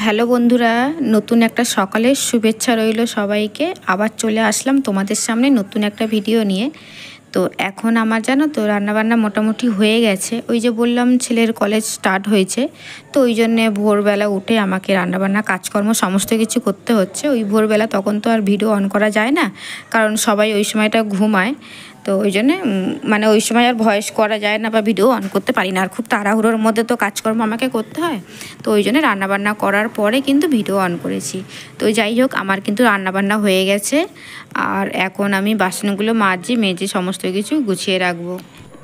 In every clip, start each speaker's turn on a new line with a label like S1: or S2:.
S1: Hello বন্ধুরা, নতুন একটা সকালের শুভেচ্ছা রইল সবাইকে। আবার চলে আসলাম তোমাদের সামনে নতুন একটা ভিডিও নিয়ে। তো এখন আমার জানো তো রান্নাবান্না মোটামুটি হয়ে গেছে। ওই যে বললাম ছেলের কলেজ স্টার্ট হয়েছে, তো ওই জন্যে ভোরবেলা উঠে আমাকে রান্নাবান্না কাজকর্ম সমস্ত কিছু করতে হচ্ছে। ওই ভোরবেলা তখন তো আর ভিডিও অন করা যায় না, কারণ সবাই ওই সময়টা ঘুমায়। তো ওই জন্যে মানে ওই সময় আর ভয়েস করা যায় না বা ভিডিও অন করতে পারি না, আর খুব তাড়াহুড়োর মধ্যে তো কাজকর্ম আমাকে করতে হয়। তো ওই জন্য রান্নাবান্না করার পরে কিন্তু ভিডিও অন করেছি। তো যাই হোক, আমার কিন্তু রান্নাবান্না হয়ে গেছে, আর এখন আমি বাসনগুলো মেজে সমস্ত কিছু গুছিয়ে রাখবো।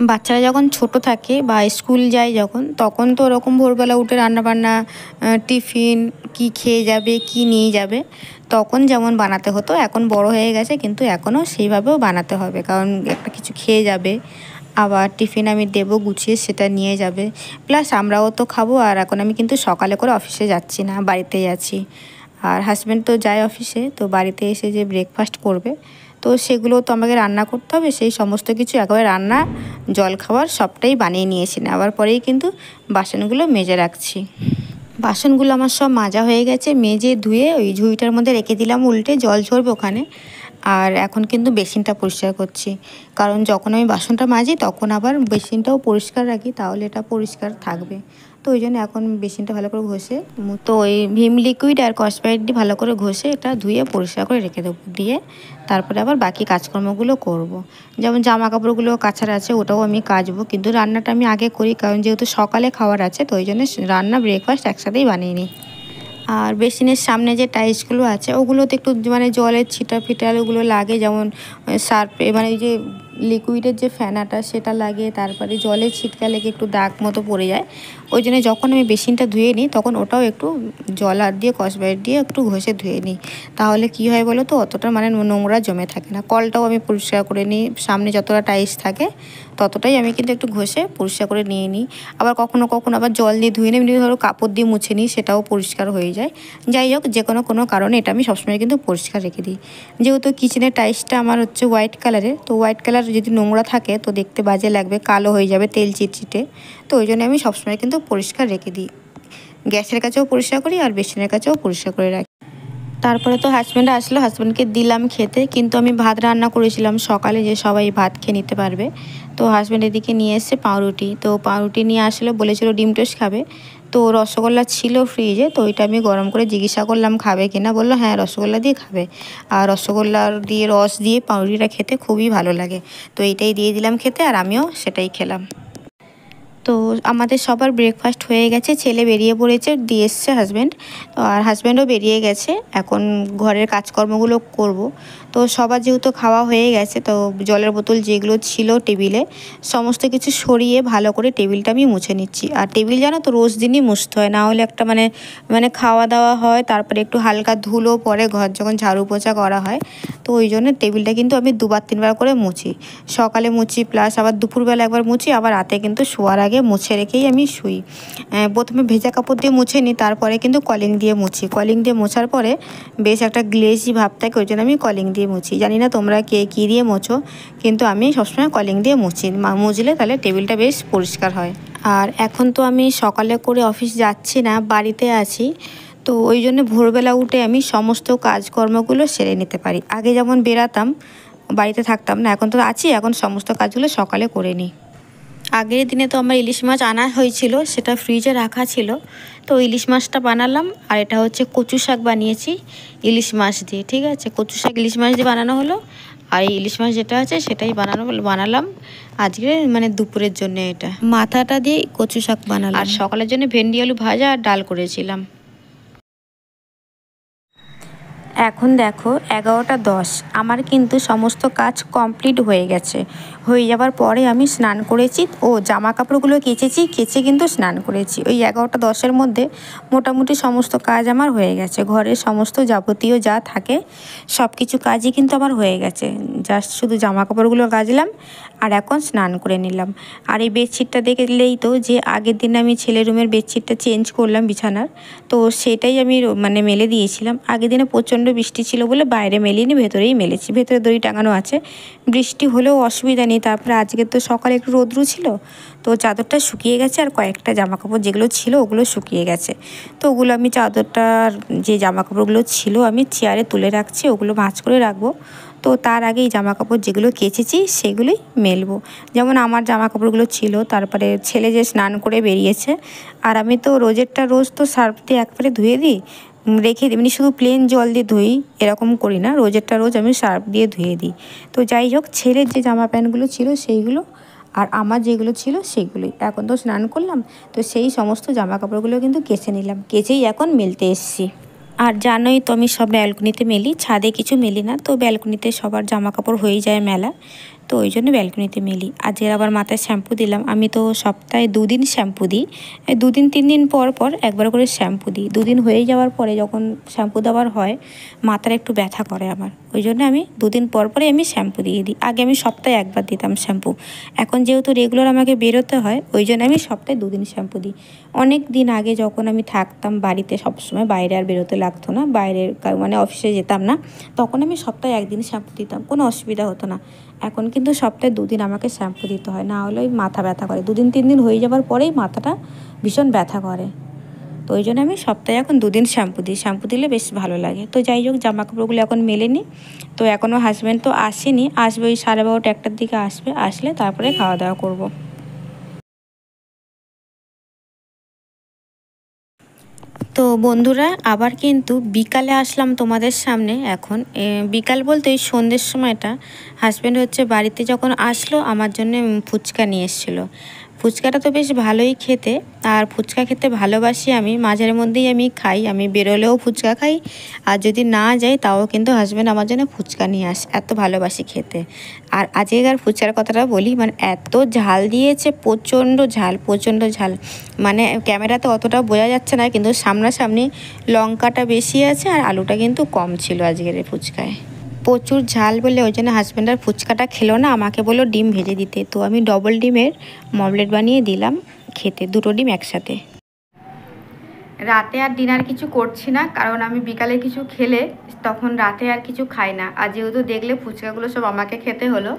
S1: বাচ্চারা যখন ছোট থাকে বা স্কুল যায় যখন, তখন তো ওরকম ভোরবেলা উঠে রান্নাবান্না, টিফিন কি খেয়ে যাবে কি নিয়ে যাবে তখন যেমন বানাতে হতো, এখন বড় হয়ে গেছে কিন্তু এখনও সেইভাবেও বানাতে হবে, কারণ একটা কিছু খেয়ে যাবে, আবার টিফিন আমি দেবো গুছিয়ে, সেটা নিয়ে যাবে, প্লাস আমরাও তো খাবো। আর এখন আমি কিন্তু সকালে করে অফিসে যাচ্ছি না, বাড়িতেই আছি। আর হাজব্যান্ড তো যায় অফিসে, তো বাড়িতে এসে যে ব্রেকফাস্ট করবে, তো সেগুলো তো আমাকে রান্না করতে হবে। সেই সমস্ত কিছু একেবারে রান্না, জলখাবার সবটাই বানিয়ে নিয়েছি, নেওয়ার পরেই কিন্তু বাসনগুলো মেজে রাখছি। বাসনগুলো আমার সব মাজা হয়ে গেছে, মেজে ধুয়ে ওই ঝুড়িটার মধ্যে রেখে দিলাম, উল্টে জল ঝরবে ওখানে। আর এখন কিন্তু বেসিনটা পরিষ্কার করছি, কারণ যখন আমি বাসনটা মাজি তখন আবার বেসিনটাও পরিষ্কার রাখি, তাহলে এটা পরিষ্কার থাকবে। তো ওই জন্য এখন বেসিনটা ভালো করে ঘষে, তো ওই ভিম লিকুইড আর কসবাইট দিয়ে ভালো করে ঘষে এটা ধুয়ে পরিষ্কার করে রেখে দেবো, দিয়ে তারপরে আবার বাকি কাজকর্মগুলো করব। যেমন জামা কাপড়গুলো কাচার আছে, ওটাও আমি কাচবো, কিন্তু রান্নাটা আমি আগে করি, কারণ যেহেতু সকালে খাওয়ার আছে, তো ওই জন্য রান্না ব্রেকফাস্ট একসাথেই বানিয়ে নিই। আর বেসিনের সামনে যে টাইলসগুলো আছে ওগুলোতে একটু মানে জলের ছিটা ফিটাল ওগুলো লাগে, যেমন সার্ফে মানে ওই যে লিকুইডের যে ফেনাটা সেটা লাগে, তারপরে জলের ছিটকা লেগে একটু দাগ মতো পড়ে যায়। ওই জন্য যখন আমি বেসিনটা ধুয়ে নিই তখন ওটাও একটু জল আর দিয়ে কসবাইট দিয়ে একটু ঘষে ধুয়ে নিই, তাহলে কি হয় বলো তো, অতটা মানে নোংরা জমে থাকে না। কলটাও আমি পরিষ্কার করে নিই, সামনে যতটা টাইলস থাকে ততটাই আমি কিন্তু একটু ঘষে পরিষ্কার করে নিয়ে নিই। আবার কখনো কখনো আবার জল দিয়ে ধুয়ে নিই, এমনি ধরো কাপড় দিয়ে মুছে নিই, সেটাও পরিষ্কার হয়ে যায়। যাই হোক, যে কোনো কারণে এটা আমি সবসময় কিন্তু পরিষ্কার রেখে দিই। যেহেতু কিচেনের টাইলসটা আমার হচ্ছে হোয়াইট কালারের, তো হোয়াইট কালার যদি নোংরা থাকে তো দেখতে বাজে লাগবে, কালো হয়ে যাবে তেল চিটচিটে। তো ওই জন্য আমি সবসময় কিন্তু পরিষ্কার রেখে দিই, গ্যাসের কাছেও পরিষ্কার করি আর বেসিনের কাছেও পরিষ্কার করে রাখি। তারপরে তো হাজব্যান্ড আসলো, হাজব্যান্ডকে দিলাম খেতে, কিন্তু আমি ভাত রান্না করেছিলাম সকালে, যে সবাই ভাত খেয়ে নিতে পারবে। তো হাজব্যান্ড এদিকে নিয়ে এসছে পাউরুটি, তো পাউরুটি নিয়ে আসলে বলেছিল ডিম টোস্ট খাবে। তো রসগোল্লা ছিল ফ্রিজে, তো ওইটা আমি গরম করে জিজ্ঞাসা করলাম খাবে কিনা, বললো হ্যাঁ রসগোল্লা দিয়ে খাবে। আর রসগোল্লার দিয়ে রস দিয়ে পাউরুটিটা খেতে খুবই ভালো লাগে, তো এইটাই দিয়ে দিলাম খেতে, আর আমিও সেটাই খেলাম। তো আমাদের সবার ব্রেকফাস্ট হয়ে গেছে, ছেলে বেরিয়ে পড়েছে, দিয়ে এসছে হাজব্যান্ড, তো আর হাজব্যান্ডও বেরিয়ে গেছে। এখন ঘরের কাজকর্মগুলো করব। তো সবার যেহেতু খাওয়া হয়ে গেছে, তো জলের বোতল যেগুলো ছিল টেবিলে সমস্ত কিছু সরিয়ে ভালো করে টেবিলটা আমি মুছে নিচ্ছি। আর টেবিল জানো তো রোজ দিনই মুছতে হয়, না হলে একটা মানে মানে খাওয়া দাওয়া হয়, তারপরে একটু হালকা ধুলো পরে ঘর যখন ঝাড়ু পোছা করা হয়, তো ওই জন্য টেবিলটা কিন্তু আমি 2-3 বার করে মুছি। সকালে মুছি, প্লাস আবার দুপুরবেলা একবার মুছি, আবার রাতে কিন্তু শোয়ার আগে মুছে রেখেই আমি শুই। প্রথমে ভেজা কাপড় দিয়ে মুছে নিই, তারপরে কিন্তু কলিং দিয়ে মুছি। কলিং দিয়ে মোছার পরে বেশ একটা গ্লেজি ভাব থাকে, ওই জন্য আমি কলিং দিয়ে মুছি। জানি না তোমরা কে কী দিয়ে মোছো, কিন্তু আমি সবসময় কলিং দিয়ে মুছি, মুছলে তাহলে টেবিলটা বেশ পরিষ্কার হয়। আর এখন তো আমি সকালে করে অফিস যাচ্ছি না, বাড়িতে আছি, তো ওই জন্য ভোরবেলা উঠে আমি সমস্ত কাজকর্মগুলো সেরে নিতে পারি। আগে যেমন বেরাতাম, বাড়িতে থাকতাম না, এখন তো আছি, এখন সমস্ত কাজগুলো সকালে করে নিই। আগের দিনে তো আমার ইলিশ মাছ আনা হয়েছিল, সেটা ফ্রিজে রাখা ছিল, তো ইলিশ মাছটা বানালাম। আর এটা হচ্ছে কচু শাক বানিয়েছি ইলিশ মাছ দিয়ে, ঠিক আছে, কচু শাক ইলিশ মাছ দিয়ে বানানো হলো। আর এই ইলিশ মাছ যেটা আছে সেটাই বানালাম আজকে, মানে দুপুরের জন্য এটা মাথাটা দিয়ে কচু শাক বানালাম। আর সকালের জন্য ভেন্ডি আলু ভাজা আর ডাল করেছিলাম। এখন দেখো 11টা 10, আমার কিন্তু সমস্ত কাজ কমপ্লিট হয়ে গেছে। হয়ে যাবার পরে আমি স্নান করেছি, জামা কাপড়গুলো কেচে কিন্তু স্নান করেছি। ওই 11টা 10-এর মধ্যে মোটামুটি সমস্ত কাজ আমার হয়ে গেছে, ঘরের সমস্ত যাবতীয় যা থাকে সব কিছু কাজই কিন্তু আমার হয়ে গেছে। জাস্ট শুধু জামা কাপড়গুলো কাচলাম আর এখন স্নান করে নিলাম। আর এই বেডশিটটা দেখলেই তো, যে আগের দিন আমি ছেলের রুমের বেডশিটটা চেঞ্জ করলাম বিছানার, তো সেটাই আমি মানে মেলে দিয়েছিলাম। আগের দিনে প্রচণ্ড বৃষ্টি ছিল বলে বাইরে মেলিনি, ভেতরেই মেলেছি, ভেতরে দড়ি টাঙানো আছে, বৃষ্টি হলেও অসুবিধা নেই, শুকায়নি। তারপরে আজকে তো সকালে একটু রোদ্রু ছিল, তো চাদরটা শুকিয়ে গেছে আর কয়েকটা জামাকাপড় যেগুলো ছিল ওগুলো শুকিয়ে গেছে। তো ওগুলো আমি চাদরটার যে জামাকাপড়গুলো ছিল আমি চেয়ারে তুলে রাখছি, ওগুলো ভাঁজ করে রাখবো। তো তার আগেই জামাকাপড় যেগুলো কেচেছি সেগুলোই মেলবো। যেমন আমার জামাকাপড়গুলো ছিল, তারপরে ছেলে যে স্নান করে বেরিয়েছে, আর আমি তো রোজেরটা রোজ তো সার্ফ দিয়ে একবারে ধুয়ে দিই, রেখে দিই, মানে শুধু প্লেন জল দিয়ে ধুই, এরকম করি না, রোজেরটা রোজ আমি সার্ফ দিয়ে ধুয়ে দিই। তো যাই হোক, ছেলের যে জামা প্যান্টগুলো ছিল সেইগুলো আর আমার যেগুলো ছিল সেগুলোই, এখন তো স্নান করলাম, তো সেই সমস্ত জামা কাপড়গুলো কিন্তু কেচে নিলাম, কেচেই এখন মেলতে এসেছি। আর জানোই তো আমি সব ব্যালকনিতে মেলি, ছাদে কিছু মেলি না, তো ব্যালকনিতে সবার জামা কাপড় হয়ে যায় মেলা, তো ওই জন্য ব্যালকনিতে মেলি। আজকে আবার মাথায় শ্যাম্পু দিলাম, আমি তো সপ্তাহে 2 দিন শ্যাম্পু দিই, 2 দিন 3 দিন পর পর একবার করে শ্যাম্পু দিই। 2 দিন হয়ে যাওয়ার পরে যখন শ্যাম্পু দেওয়ার হয় মাথার একটু ব্যথা করে আমার, ওই জন্য আমি 2 দিন পর পরে আমি শ্যাম্পু দিয়ে দিই। আগে আমি সপ্তাহে একবার দিতাম শ্যাম্পু, এখন যেহেতু রেগুলার আমাকে বেরোতে হয় ওই জন্য আমি সপ্তাহে 2 দিন শ্যাম্পু দিই। অনেক দিন আগে যখন আমি থাকতাম বাড়িতে, সবসময় বাইরে আর বেরোতে লাগতো না, বাইরের মানে অফিসে যেতাম না, তখন আমি সপ্তাহে 1 দিন শ্যাম্পু দিতাম, কোনো অসুবিধা হতো না। এখন কিন্তু সপ্তাহে 2 দিন আমাকে শ্যাম্পু দিতে হয়, না হলে ওই মাথা ব্যথা করে, 2 দিন 3 দিন হয়ে যাওয়ার পরেই মাথাটা ভীষণ ব্যথা করে। তো ওই জন্য আমি সপ্তাহে এখন 2 দিন শ্যাম্পু দিই, শ্যাম্পু দিলে বেশ ভালো লাগে। তো যাই হোক, জামা কাপড়গুলো এখন মেলেনি, তো এখনও হাজব্যান্ড তো আসেনি, আসবে ওই 12:30 1টার দিকে আসবে, আসলে তারপরে খাওয়া দাওয়া করবো। তো বন্ধুরা, আবার কিন্তু বিকালে আসলাম তোমাদের সামনে। এখন বিকাল বলতে ওই সন্ধ্যের সময়টা হাজব্যান্ড হচ্ছে বাড়িতে যখন আসলো আমার জন্য ফুচকা নিয়ে এসেছিলো। ফুচকাটা তো বেশ ভালোই খেতে, আর ফুচকা খেতে ভালোবাসি আমি, মাঝের মধ্যেই আমি খাই, আমি বেরোলেও ফুচকা খাই, আর যদি না যাই তাও কিন্তু হাজব্যান্ড আমার জন্য ফুচকা নিয়ে আসে, এত ভালোবাসি খেতে। আর আজকের ফুচকার কথাটা বলি, মানে এত ঝাল দিয়েছে, প্রচণ্ড ঝাল, প্রচণ্ড ঝাল, মানে ক্যামেরাতে অতটা বোঝা যাচ্ছে না, কিন্তু সামনাসামনি লঙ্কাটা বেশি আছে আর আলুটা কিন্তু কম ছিল আজকের এই ফুচকায়। প্রচুর ঝাল বলে ওই জন্য হাজব্যান্ড আর ফুচকাটা খেলো না, আমাকে বললো ডিম ভেজে দিতে, তো আমি ডবল ডিমের মমলেট বানিয়ে দিলাম খেতে, 2টো ডিম একসাথে। রাতে আর ডিনার কিছু করছি না, কারণ আমি বিকালে কিছু খেলে তখন রাতে আর কিছু খাই না, আর যেহেতু দেখলে ফুচকাগুলো সব আমাকে খেতে হলো,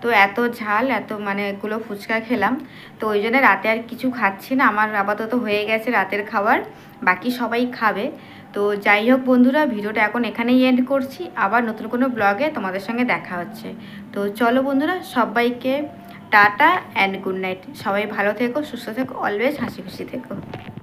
S1: তো এত ঝাল, এত মানে এগুলো ফুচকা খেলাম, তো ওই জন্য রাতে আর কিছু খাচ্ছি না, আমার আপাতত হয়ে গেছে রাতের খাবার, বাকি সবাই খাবে। তো যাই হোক বন্ধুরা, ভিডিওটা এখন এখানেই এন্ড করছি, আবার নতুন কোনো ব্লগে তোমাদের সঙ্গে দেখা হচ্ছে। তো চলো বন্ধুরা, সবাইকে টাটা অ্যান্ড গুড নাইট, সবাই ভালো থেকো, সুস্থ থেকো, অলওয়েজ হাসি খুশি থেকো।